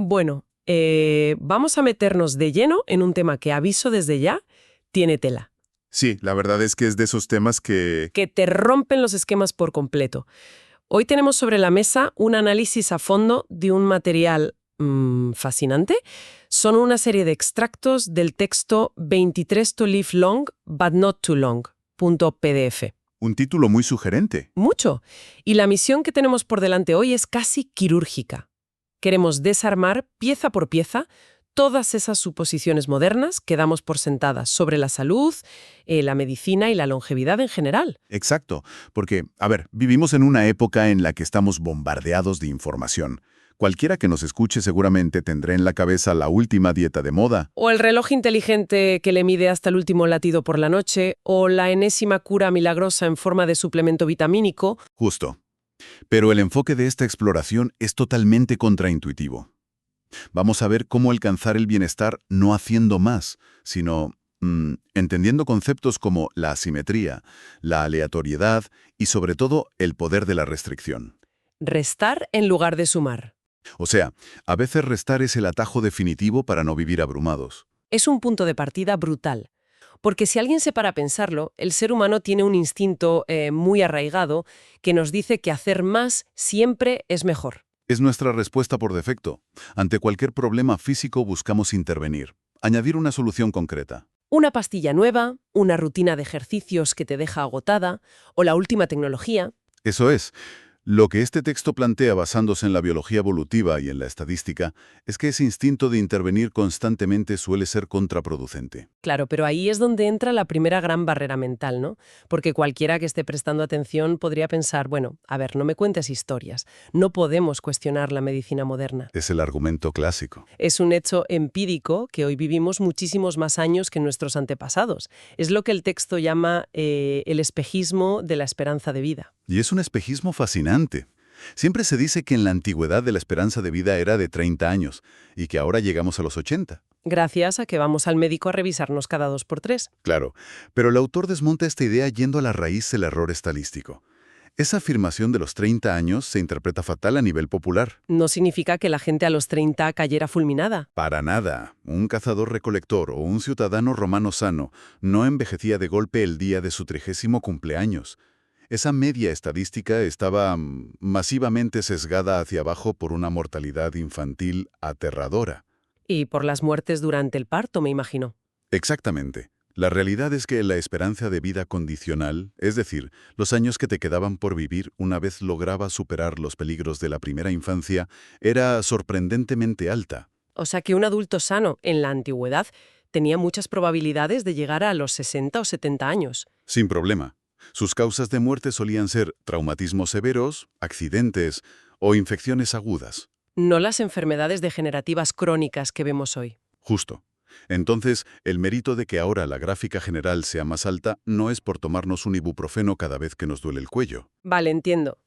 Bueno, vamos a meternos de lleno en un tema que aviso desde ya, tiene tela. Sí, la verdad es que es de esos temas Que te rompen los esquemas por completo. Hoy tenemos sobre la mesa un análisis a fondo de un material fascinante. Son una serie de extractos del texto 23 to live long, but not too long, .pdf. Un título muy sugerente. Mucho. Y la misión que tenemos por delante hoy es casi quirúrgica. Queremos desarmar, pieza por pieza, todas esas suposiciones modernas que damos por sentadas sobre la salud, la medicina y la longevidad en general. Exacto, porque, a ver, vivimos en una época en la que estamos bombardeados de información. Cualquiera que nos escuche seguramente tendrá en la cabeza la última dieta de moda. O el reloj inteligente que le mide hasta el último latido por la noche, o la enésima cura milagrosa en forma de suplemento vitamínico. Justo. Pero el enfoque de esta exploración es totalmente contraintuitivo. Vamos a ver cómo alcanzar el bienestar no haciendo más, sino entendiendo conceptos como la asimetría, la aleatoriedad y, sobre todo, el poder de la restricción. Restar en lugar de sumar. O sea, a veces restar es el atajo definitivo para no vivir abrumados. Es un punto de partida brutal. Porque si alguien se para a pensarlo, el ser humano tiene un instinto muy arraigado que nos dice que hacer más siempre es mejor. Es nuestra respuesta por defecto. Ante cualquier problema físico buscamos intervenir, añadir una solución concreta. Una pastilla nueva, una rutina de ejercicios que te deja agotada, o la última tecnología. Eso es. Lo que este texto plantea basándose en la biología evolutiva y en la estadística es que ese instinto de intervenir constantemente suele ser contraproducente. Claro, pero ahí es donde entra la primera gran barrera mental, ¿no? Porque cualquiera que esté prestando atención podría pensar, bueno, a ver, no me cuentes historias. No podemos cuestionar la medicina moderna. Es el argumento clásico. Es un hecho empírico que hoy vivimos muchísimos más años que nuestros antepasados. Es lo que el texto llama el espejismo de la esperanza de vida. Y es un espejismo fascinante. Siempre se dice que en la antigüedad la esperanza de vida era de 30 años y que ahora llegamos a los 80. Gracias a que vamos al médico a revisarnos cada 2 por 3. Claro, pero el autor desmonta esta idea yendo a la raíz del error estadístico. Esa afirmación de los 30 años se interpreta fatal a nivel popular. No significa que la gente a los 30 cayera fulminada. Para nada. Un cazador-recolector o un ciudadano romano sano no envejecía de golpe el día de su 30º cumpleaños. Esa media estadística estaba masivamente sesgada hacia abajo por una mortalidad infantil aterradora. Y por las muertes durante el parto, me imagino. Exactamente. La realidad es que la esperanza de vida condicional, es decir, los años que te quedaban por vivir una vez lograbas superar los peligros de la primera infancia, era sorprendentemente alta. O sea que un adulto sano, en la antigüedad, tenía muchas probabilidades de llegar a los 60 o 70 años. Sin problema. Sus causas de muerte solían ser traumatismos severos, accidentes o infecciones agudas. No las enfermedades degenerativas crónicas que vemos hoy. Justo. Entonces, el mérito de que ahora la gráfica general sea más alta no es por tomarnos un ibuprofeno cada vez que nos duele el cuello. Vale, entiendo.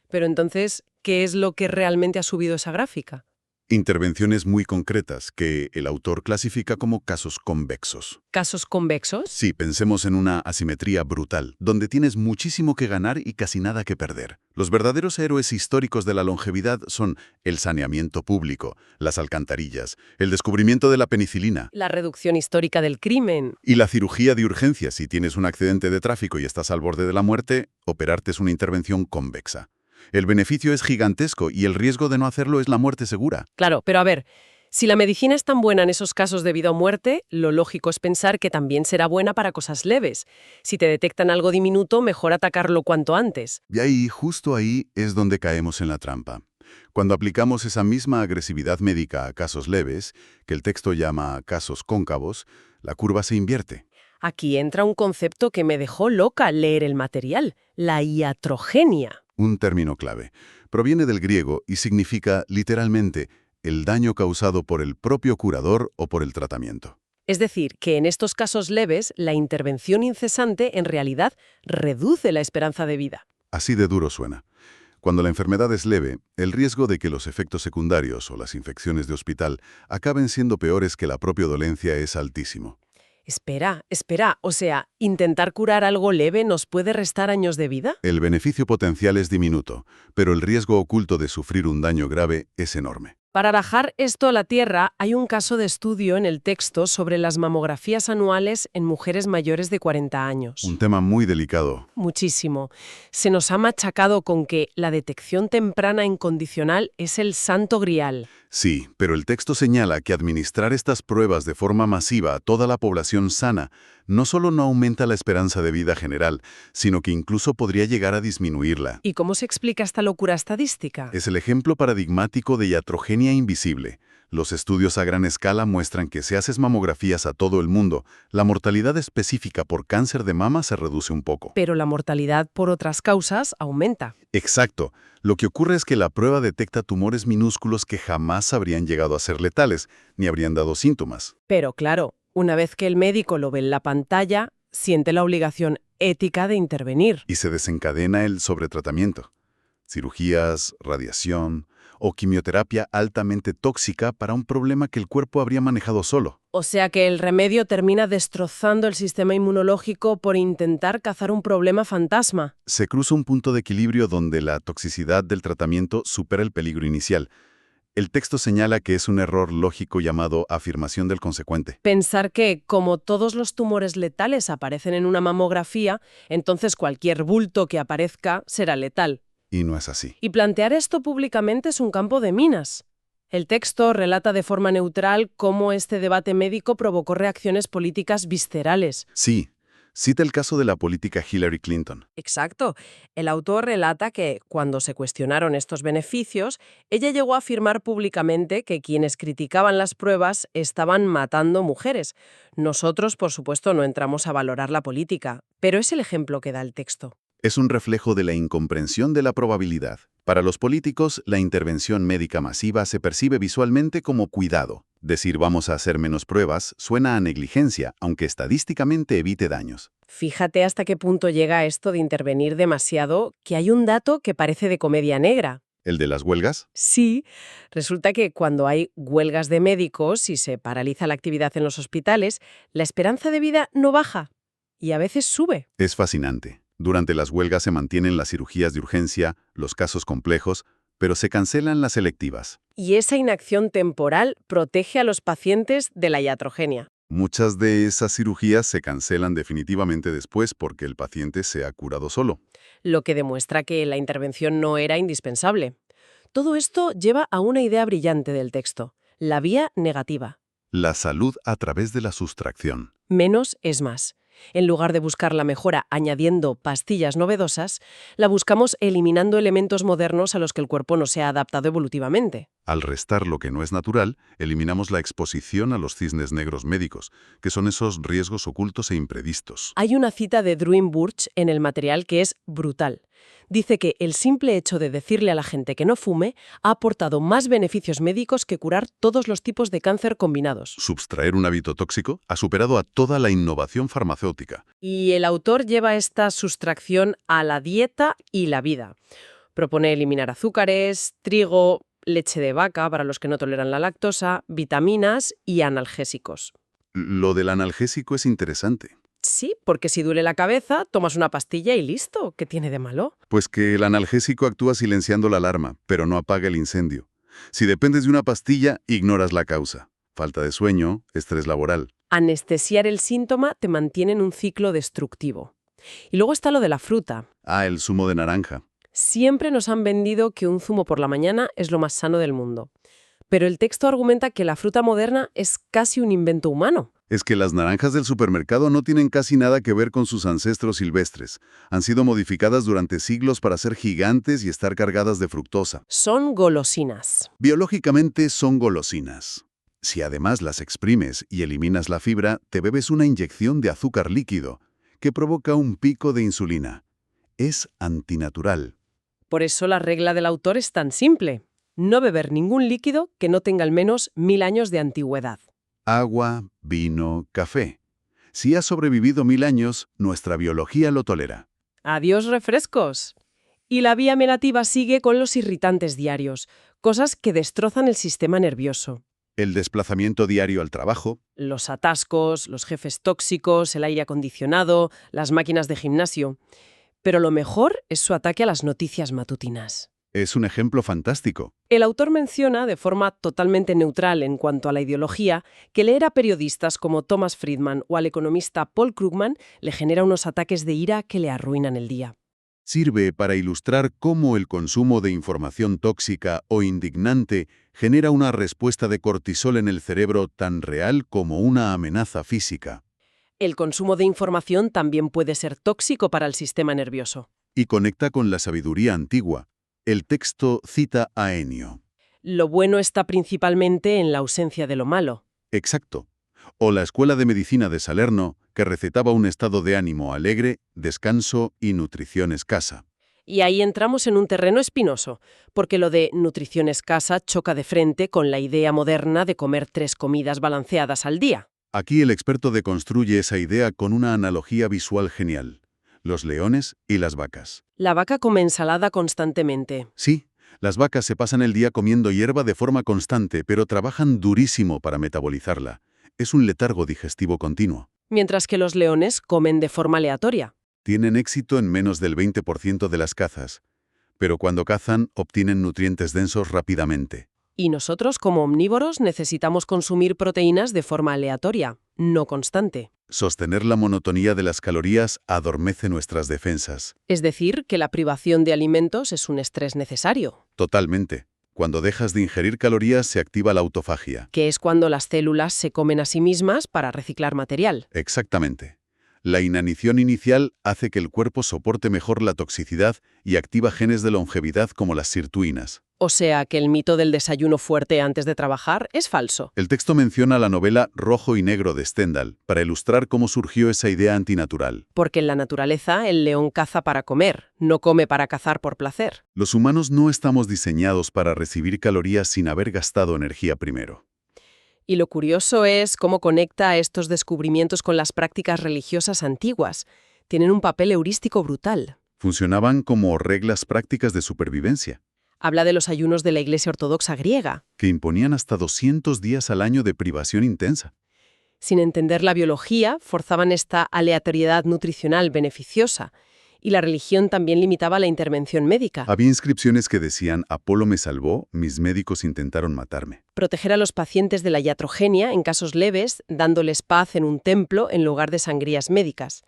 Pero entonces, ¿qué es lo que realmente ha subido esa gráfica? Intervenciones muy concretas que el autor clasifica como casos convexos. ¿Casos convexos? Sí, pensemos en una asimetría brutal, donde tienes muchísimo que ganar y casi nada que perder. Los verdaderos héroes históricos de la longevidad son el saneamiento público, las alcantarillas, el descubrimiento de la penicilina. La reducción histórica del crimen. Y la cirugía de urgencia. Si tienes un accidente de tráfico y estás al borde de la muerte, operarte es una intervención convexa. El beneficio es gigantesco y el riesgo de no hacerlo es la muerte segura. Claro, pero a ver, si la medicina es tan buena en esos casos de vida o muerte, lo lógico es pensar que también será buena para cosas leves. Si te detectan algo diminuto, mejor atacarlo cuanto antes. Y ahí, justo ahí, es donde caemos en la trampa. Cuando aplicamos esa misma agresividad médica a casos leves, que el texto llama casos cóncavos, la curva se invierte. Aquí entra un concepto que me dejó loca al leer el material, la iatrogenia. Un término clave. Proviene del griego y significa, literalmente, el daño causado por el propio curador o por el tratamiento. Es decir, que en estos casos leves, la intervención incesante en realidad reduce la esperanza de vida. Así de duro suena. Cuando la enfermedad es leve, el riesgo de que los efectos secundarios o las infecciones de hospital acaben siendo peores que la propia dolencia es altísimo. Espera, o sea, ¿intentar curar algo leve nos puede restar años de vida? El beneficio potencial es diminuto, pero el riesgo oculto de sufrir un daño grave es enorme. Para bajar esto a la tierra, hay un caso de estudio en el texto sobre las mamografías anuales en mujeres mayores de 40 años. Un tema muy delicado. Muchísimo. Se nos ha machacado con que la detección temprana incondicional es el santo grial. Sí, pero el texto señala que administrar estas pruebas de forma masiva a toda la población sana no solo no aumenta la esperanza de vida general, sino que incluso podría llegar a disminuirla. ¿Y cómo se explica esta locura estadística? Es el ejemplo paradigmático de iatrogenia invisible. Los estudios a gran escala muestran que si haces mamografías a todo el mundo, la mortalidad específica por cáncer de mama se reduce un poco. Pero la mortalidad por otras causas aumenta. Exacto. Lo que ocurre es que la prueba detecta tumores minúsculos que jamás habrían llegado a ser letales, ni habrían dado síntomas. Pero claro, una vez que el médico lo ve en la pantalla, siente la obligación ética de intervenir. Y se desencadena el sobretratamiento. Cirugías, radiación o quimioterapia altamente tóxica para un problema que el cuerpo habría manejado solo. O sea que el remedio termina destrozando el sistema inmunológico por intentar cazar un problema fantasma. Se cruza un punto de equilibrio donde la toxicidad del tratamiento supera el peligro inicial. El texto señala que es un error lógico llamado afirmación del consecuente. Pensar que, como todos los tumores letales aparecen en una mamografía, entonces cualquier bulto que aparezca será letal. Y no es así. Y plantear esto públicamente es un campo de minas. El texto relata de forma neutral cómo este debate médico provocó reacciones políticas viscerales. Sí, cita el caso de la política Hillary Clinton. Exacto. El autor relata que, cuando se cuestionaron estos beneficios, ella llegó a afirmar públicamente que quienes criticaban las pruebas estaban matando mujeres. Nosotros, por supuesto, no entramos a valorar la política, pero es el ejemplo que da el texto. Es un reflejo de la incomprensión de la probabilidad. Para los políticos, la intervención médica masiva se percibe visualmente como cuidado. Decir vamos a hacer menos pruebas suena a negligencia, aunque estadísticamente evite daños. Fíjate hasta qué punto llega esto de intervenir demasiado, que hay un dato que parece de comedia negra. ¿El de las huelgas? Sí, resulta que cuando hay huelgas de médicos y se paraliza la actividad en los hospitales, la esperanza de vida no baja y a veces sube. Es fascinante. Durante las huelgas se mantienen las cirugías de urgencia, los casos complejos, pero se cancelan las selectivas. Y esa inacción temporal protege a los pacientes de la iatrogenia. Muchas de esas cirugías se cancelan definitivamente después porque el paciente se ha curado solo. Lo que demuestra que la intervención no era indispensable. Todo esto lleva a una idea brillante del texto, la vía negativa. La salud a través de la sustracción. Menos es más. En lugar de buscar la mejora añadiendo pastillas novedosas, la buscamos eliminando elementos modernos a los que el cuerpo no se ha adaptado evolutivamente. Al restar lo que no es natural, eliminamos la exposición a los cisnes negros médicos, que son esos riesgos ocultos e imprevistos. Hay una cita de Druin Burch en el material que es brutal. Dice que el simple hecho de decirle a la gente que no fume ha aportado más beneficios médicos que curar todos los tipos de cáncer combinados. Subtraer un hábito tóxico ha superado a toda la innovación farmacéutica. Y el autor lleva esta sustracción a la dieta y la vida. Propone eliminar azúcares, trigo, leche de vaca para los que no toleran la lactosa, vitaminas y analgésicos. Lo del analgésico es interesante. Sí, porque si duele la cabeza, tomas una pastilla y listo. ¿Qué tiene de malo? Pues que el analgésico actúa silenciando la alarma, pero no apaga el incendio. Si dependes de una pastilla, ignoras la causa. Falta de sueño, estrés laboral. Anestesiar el síntoma te mantiene en un ciclo destructivo. Y luego está lo de la fruta. Ah, el zumo de naranja. Siempre nos han vendido que un zumo por la mañana es lo más sano del mundo. Pero el texto argumenta que la fruta moderna es casi un invento humano. Es que las naranjas del supermercado no tienen casi nada que ver con sus ancestros silvestres. Han sido modificadas durante siglos para ser gigantes y estar cargadas de fructosa. Son golosinas. Biológicamente son golosinas. Si además las exprimes y eliminas la fibra, te bebes una inyección de azúcar líquido, que provoca un pico de insulina. Es antinatural. Por eso la regla del autor es tan simple. No beber ningún líquido que no tenga al menos 1000 años de antigüedad. Agua, vino, café. Si ha sobrevivido 1000 años, nuestra biología lo tolera. ¡Adiós refrescos! Y la vía melativa sigue con los irritantes diarios, cosas que destrozan el sistema nervioso. El desplazamiento diario al trabajo. Los atascos, los jefes tóxicos, el aire acondicionado, las máquinas de gimnasio. Pero lo mejor es su ataque a las noticias matutinas. Es un ejemplo fantástico. El autor menciona, de forma totalmente neutral en cuanto a la ideología, que leer a periodistas como Thomas Friedman o al economista Paul Krugman le genera unos ataques de ira que le arruinan el día. Sirve para ilustrar cómo el consumo de información tóxica o indignante genera una respuesta de cortisol en el cerebro tan real como una amenaza física. El consumo de información también puede ser tóxico para el sistema nervioso. Y conecta con la sabiduría antigua. El texto cita a Ennio. Lo bueno está principalmente en la ausencia de lo malo. Exacto. O la Escuela de Medicina de Salerno, que recetaba un estado de ánimo alegre, descanso y nutrición escasa. Y ahí entramos en un terreno espinoso, porque lo de nutrición escasa choca de frente con la idea moderna de comer 3 comidas balanceadas al día. Aquí el experto deconstruye esa idea con una analogía visual genial. Los leones y las vacas. La vaca come ensalada constantemente. Sí, las vacas se pasan el día comiendo hierba de forma constante, pero trabajan durísimo para metabolizarla. Es un letargo digestivo continuo. Mientras que los leones comen de forma aleatoria. Tienen éxito en menos del 20% de las cazas, pero cuando cazan obtienen nutrientes densos rápidamente. Y nosotros, como omnívoros, necesitamos consumir proteínas de forma aleatoria, no constante. Sostener la monotonía de las calorías adormece nuestras defensas. Es decir, que la privación de alimentos es un estrés necesario, Totalmente. Cuando dejas de ingerir calorías se activa la autofagia. que es cuando las células se comen a sí mismas para reciclar material. Exactamente. La inanición inicial hace que el cuerpo soporte mejor la toxicidad y activa genes de longevidad como las sirtuinas. O sea que el mito del desayuno fuerte antes de trabajar es falso. El texto menciona la novela Rojo y Negro de Stendhal para ilustrar cómo surgió esa idea antinatural. Porque en la naturaleza el león caza para comer, no come para cazar por placer. Los humanos no estamos diseñados para recibir calorías sin haber gastado energía primero. Y lo curioso es cómo conecta estos descubrimientos con las prácticas religiosas antiguas. Tienen un papel heurístico brutal. Funcionaban como reglas prácticas de supervivencia, Habla de los ayunos de la Iglesia Ortodoxa griega. que imponían hasta 200 días al año de privación intensa. Sin entender la biología, forzaban esta aleatoriedad nutricional beneficiosa. Y la religión también limitaba la intervención médica. Había inscripciones que decían: Apolo me salvó, mis médicos intentaron matarme. Proteger a los pacientes de la iatrogenia en casos leves, dándoles paz en un templo en lugar de sangrías médicas.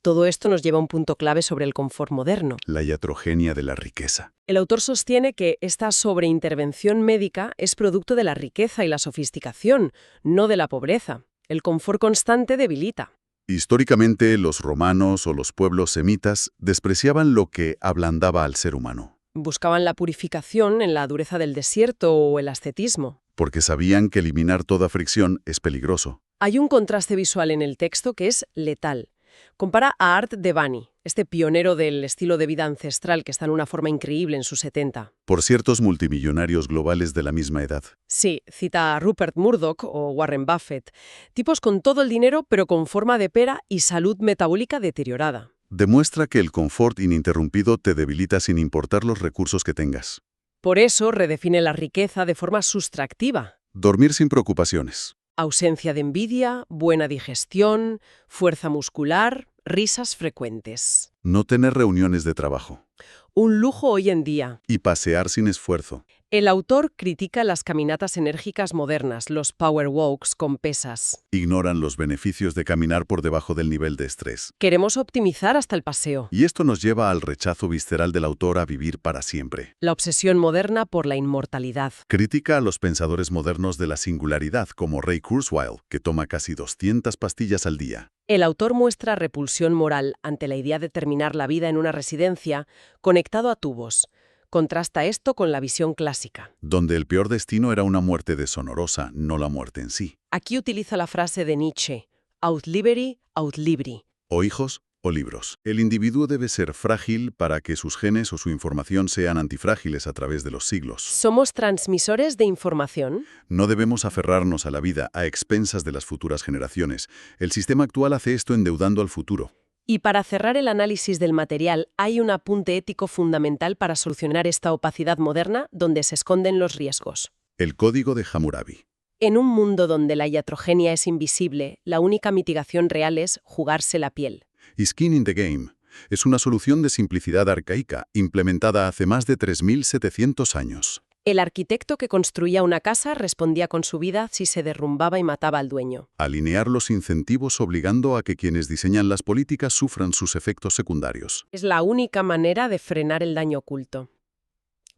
Todo esto nos lleva a un punto clave sobre el confort moderno. La iatrogenia de la riqueza. El autor sostiene que esta sobreintervención médica es producto de la riqueza y la sofisticación, no de la pobreza. El confort constante debilita. Históricamente, los romanos o los pueblos semitas despreciaban lo que ablandaba al ser humano, Buscaban la purificación en la dureza del desierto o el ascetismo. porque sabían que eliminar toda fricción es peligroso. Hay un contraste visual en el texto que es letal. Compara a Art de Bany, este pionero del estilo de vida ancestral que está en una forma increíble en sus 70. Por ciertos multimillonarios globales de la misma edad. Sí, cita a Rupert Murdoch o Warren Buffett, tipos con todo el dinero pero con forma de pera y salud metabólica deteriorada. Demuestra que el confort ininterrumpido te debilita sin importar los recursos que tengas. Por eso redefine la riqueza de forma sustractiva. Dormir sin preocupaciones. Ausencia de envidia, buena digestión, fuerza muscular, risas frecuentes. No tener reuniones de trabajo. Un lujo hoy en día. Y pasear sin esfuerzo. El autor critica las caminatas enérgicas modernas, los power walks con pesas. Ignoran los beneficios de caminar por debajo del nivel de estrés. Queremos optimizar hasta el paseo. Y esto nos lleva al rechazo visceral del autor a vivir para siempre. La obsesión moderna por la inmortalidad. Critica a los pensadores modernos de la singularidad, como Ray Kurzweil, que toma casi 200 pastillas al día. El autor muestra repulsión moral ante la idea de terminar la vida en una residencia conectado a tubos. Contrasta esto con la visión clásica. Donde el peor destino era una muerte deshonorosa, no la muerte en sí. Aquí utiliza la frase de Nietzsche, aut liberi, aut libri. O hijos o libros. El individuo debe ser frágil para que sus genes o su información sean antifrágiles a través de los siglos. ¿Somos transmisores de información? No debemos aferrarnos a la vida a expensas de las futuras generaciones. El sistema actual hace esto endeudando al futuro. Y para cerrar el análisis del material, hay un apunte ético fundamental para solucionar esta opacidad moderna donde se esconden los riesgos. El Código de Hammurabi. En un mundo donde la iatrogenia es invisible, la única mitigación real es jugarse la piel. Y Skin in the Game. Es una solución de simplicidad arcaica, implementada hace más de 3.700 años. El arquitecto que construía una casa respondía con su vida si se derrumbaba y mataba al dueño. Alinear los incentivos obligando a que quienes diseñan las políticas sufran sus efectos secundarios. Es la única manera de frenar el daño oculto.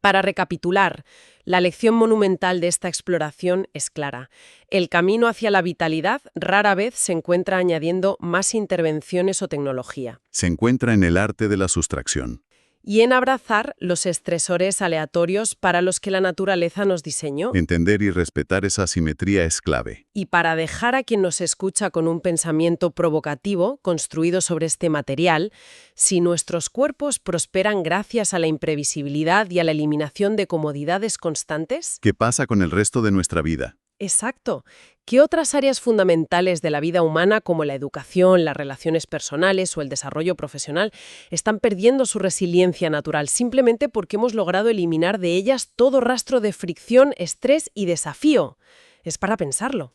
Para recapitular, la lección monumental de esta exploración es clara. El camino hacia la vitalidad rara vez se encuentra añadiendo más intervenciones o tecnología. Se encuentra en el arte de la sustracción. Y en abrazar los estresores aleatorios para los que la naturaleza nos diseñó. Entender y respetar esa asimetría es clave. Y para dejar a quien nos escucha con un pensamiento provocativo construido sobre este material, si nuestros cuerpos prosperan gracias a la imprevisibilidad y a la eliminación de comodidades constantes. ¿Qué pasa con el resto de nuestra vida? Exacto. ¿Qué otras áreas fundamentales de la vida humana, como la educación, las relaciones personales o el desarrollo profesional, están perdiendo su resiliencia natural simplemente porque hemos logrado eliminar de ellas todo rastro de fricción, estrés y desafío? Es para pensarlo.